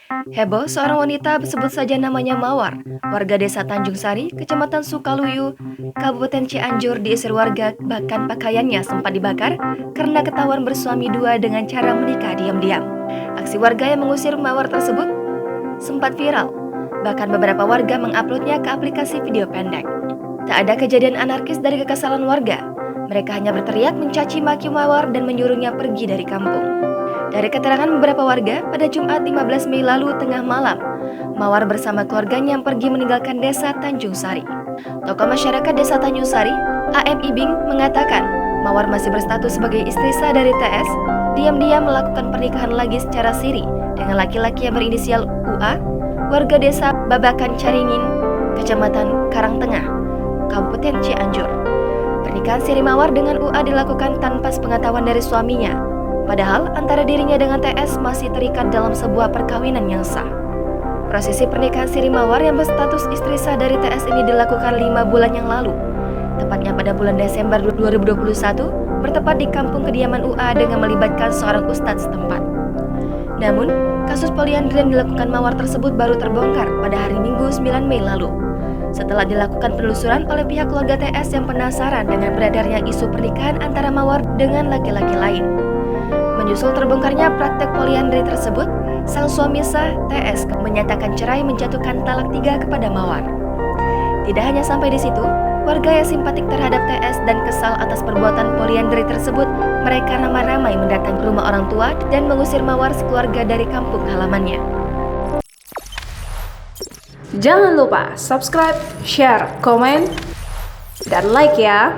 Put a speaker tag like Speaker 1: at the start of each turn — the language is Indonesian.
Speaker 1: Heboh seorang wanita sebut saja namanya Mawar, warga desa Tanjung Sari, kecamatan Sukaluyu, Kabupaten Cianjur diusir warga, bahkan pakaiannya sempat dibakar karena ketahuan bersuami dua dengan cara menikah diam-diam. Aksi warga yang mengusir Mawar tersebut sempat viral, bahkan beberapa warga menguploadnya ke aplikasi video pendek. Tak ada kejadian anarkis dari kekesalan warga, mereka hanya berteriak mencaci maki Mawar dan menyuruhnya pergi dari kampung. Dari keterangan beberapa warga, pada Jumat 15 Mei lalu tengah malam, Mawar bersama keluarganya pergi meninggalkan desa Tanjung Sari. Tokoh masyarakat desa Tanjung Sari, A.M. Ibing, mengatakan Mawar masih berstatus sebagai istri sah dari TS, diam-diam melakukan pernikahan lagi secara siri dengan laki-laki yang berinisial UA, warga desa Babakan Caringin, Kecamatan Karangtengah, Kabupaten Cianjur. Pernikahan siri Mawar dengan UA dilakukan tanpa sepengetahuan dari suaminya. Padahal antara dirinya dengan TS masih terikat dalam sebuah perkawinan yang sah. Prosesi pernikahan siri Mawar yang berstatus istri sah dari TS ini dilakukan 5 bulan yang lalu, tepatnya pada bulan Desember 2021, bertepat di kampung kediaman UA dengan melibatkan seorang ustadz setempat. Namun, kasus poliandri yang dilakukan Mawar tersebut baru terbongkar pada hari Minggu 9 Mei lalu, setelah dilakukan penelusuran oleh pihak keluarga TS yang penasaran dengan beredarnya isu pernikahan antara Mawar dengan laki-laki lain. Menyusul terbongkarnya praktek poliandri tersebut, sang suami sah, TS, menyatakan cerai menjatuhkan talak 3 kepada Mawar. Tidak hanya sampai di situ, warga yang simpatik terhadap TS dan kesal atas perbuatan poliandri tersebut, mereka ramai-ramai mendatangi rumah orang tua dan mengusir Mawar sekeluarga dari kampung halamannya.
Speaker 2: Jangan lupa subscribe, share, komen, dan like ya!